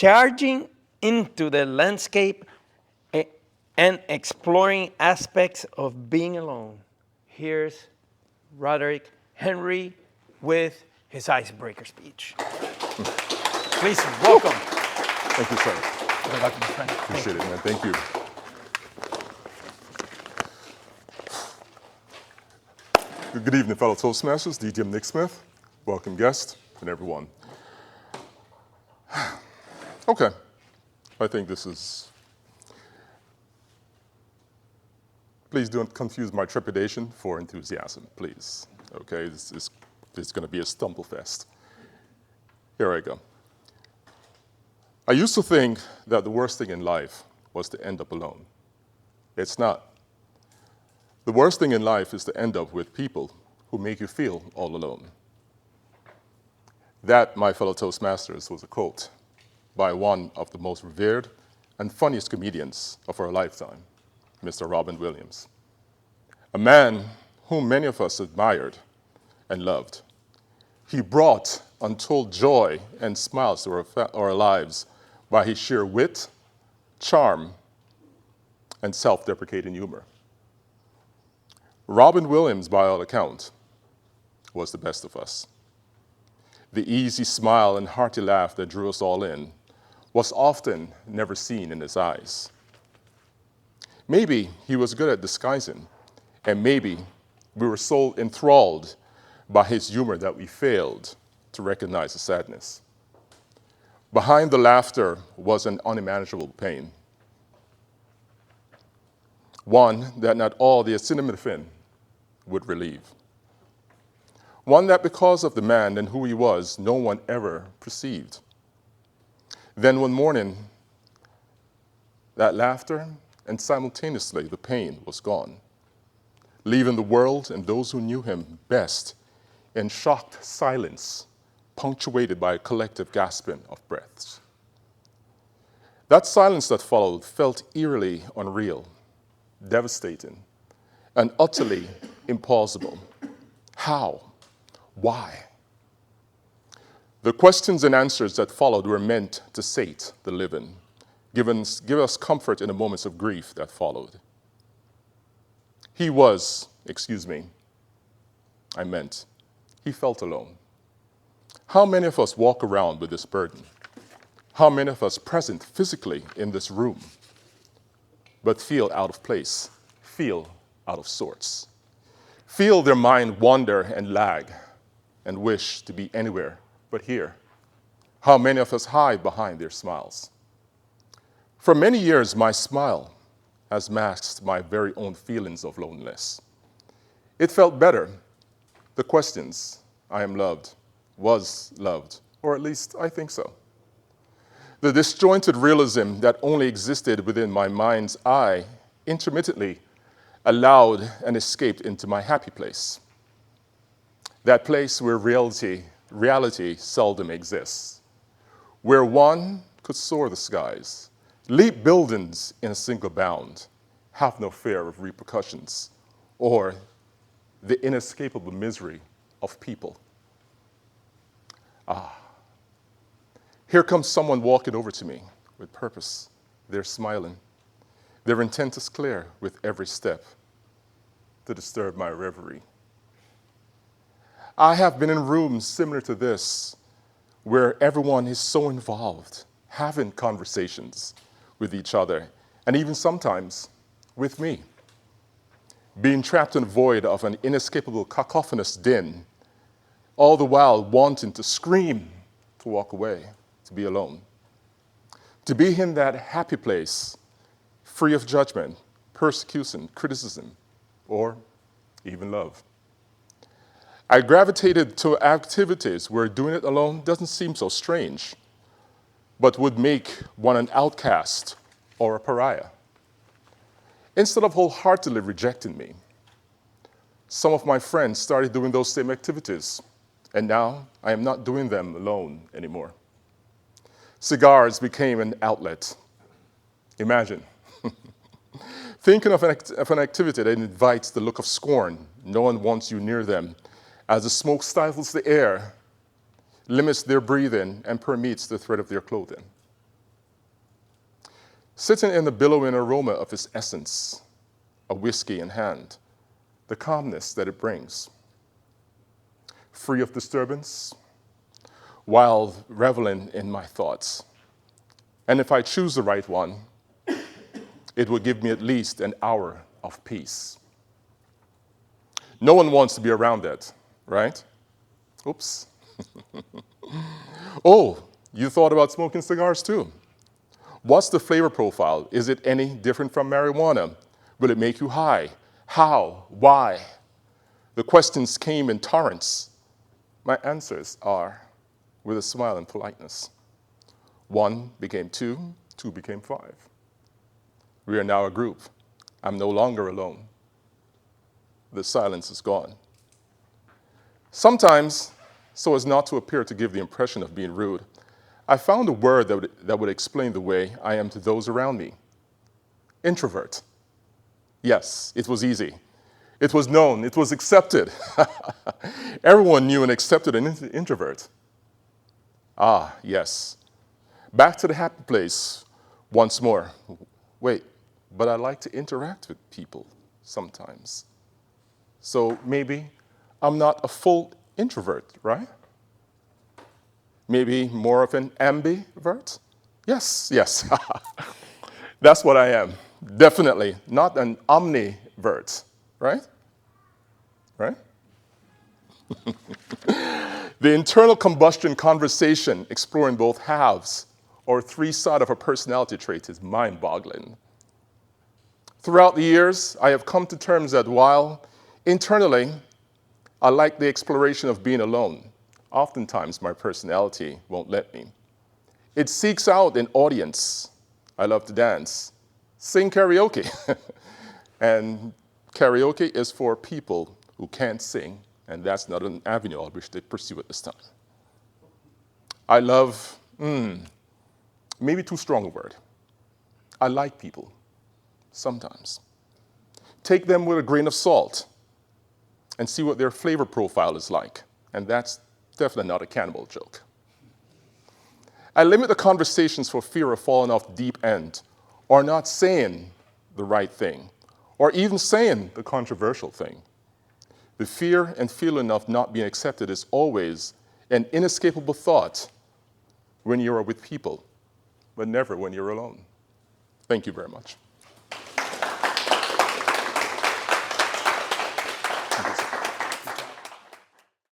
charging into the landscape and exploring aspects of being alone. Here's Roderick Henry with his Icebreaker Speech. Please welcome. Thank you, sir. Good luck, my friend. Appreciate it, man. Thank you. Good evening, fellow Toastmasters. DJ Nick Smith. Welcome, guests, and everyone. Okay. I think this is... Please don't confuse my trepidation for enthusiasm, please. Okay, this is going to be a stumble fest. Here I go. I used to think that the worst thing in life was to end up alone. It's not. The worst thing in life is to end up with people who make you feel all alone. That, my fellow Toastmasters, was a quote by one of the most revered and funniest comedians of our lifetime, Mr. Robin Williams, a man whom many of us admired and loved. He brought untold joy and smiles to our lives by his sheer wit, charm, and self-deprecating humor. Robin Williams, by all accounts, was the best of us. The easy smile and hearty laugh that drew us all in was often never seen in his eyes. Maybe he was good at disguising, and maybe we were so enthralled by his humor that we failed to recognize the sadness. Behind the laughter was an unimaginable pain, one that not all the acetaminophen would relieve. One that because of the man and who he was, no one ever perceived. Then one morning, that laughter and simultaneously the pain was gone, leaving the world and those who knew him best in shocked silence, punctuated by a collective gasping of breaths. That silence that followed felt eerily unreal, devastating, and utterly implausible. How? Why? The questions and answers that followed were meant to sate the living, give us comfort in the moments of grief that followed. He felt alone. How many of us walk around with this burden? How many of us present physically in this room, but feel out of place, feel out of sorts, feel their mind wander and lag, and wish to be anywhere but here? How many of us hide behind their smiles? For many years, my smile has masked my very own feelings of loneliness. It felt better. The questions, I am loved, was loved, or at least I think so. The disjointed realism that only existed within my mind's eye intermittently allowed and escaped into my happy place. That place where reality seldom exists, where one could soar the skies, leap buildings in a single bound, have no fear of repercussions, or the inescapable misery of people. Here comes someone walking over to me with purpose. They're smiling. Their intent is clear with every step to disturb my reverie. I have been in rooms similar to this where everyone is so involved, having conversations with each other, and even sometimes with me, being trapped in a void of an inescapable cacophonous din, all the while wanting to scream, to walk away, to be alone, to be in that happy place, free of judgment, persecution, criticism, or even love. I gravitated to activities where doing it alone doesn't seem so strange, but would make one an outcast or a pariah. Instead of wholeheartedly rejecting me, some of my friends started doing those same activities, and now I am not doing them alone anymore. Cigars became an outlet. Imagine. Thinking of an activity that invites the look of scorn, no one wants you near them, as the smoke stifles the air, limits their breathing, and permeates the thread of their clothing. sitting in the billowing aroma of its essence, a whiskey in hand, the calmness that it brings. Free of disturbance, while reveling in my thoughts. And if I choose the right one, it will give me at least an hour of peace. No one wants to be around that, right? Oops. Oh, you thought about smoking cigars too. What's the flavor profile? Is it any different from marijuana? Will it make you high? How? Why? The questions came in torrents. My answers are with a smile and politeness. 1 became 2, 2 became 5. We are now a group. I'm no longer alone. The silence is gone. Sometimes, so as not to appear to give the impression of being rude, I found a word that would explain the way I am to those around me. Introvert. Yes, it was easy. It was known. It was accepted. Everyone knew and accepted an introvert. Ah, yes. Back to the happy place once more. Wait, but I like to interact with people sometimes. So maybe I'm not a full introvert, right? Maybe more of an ambivert? Yes, yes. That's what I am. Definitely not an omnivert, right? Right? The internal combustion conversation exploring both halves or 3 sides of a personality trait is mind-boggling. Throughout the years, I have come to terms that while internally I like the exploration of being alone, oftentimes my personality won't let me. It seeks out an audience. I love to dance, sing karaoke. And karaoke is for people who can't sing, and that's not an avenue I wish to pursue at this time. I love, maybe too strong a word. I like people, sometimes. Take them with a grain of salt and see what their flavor profile is like. And that's definitely not a cannibal joke. I limit the conversations for fear of falling off the deep end or not saying the right thing or even saying the controversial thing. The fear and feeling of not being accepted is always an inescapable thought when you are with people, but never when you're alone. Thank you very much.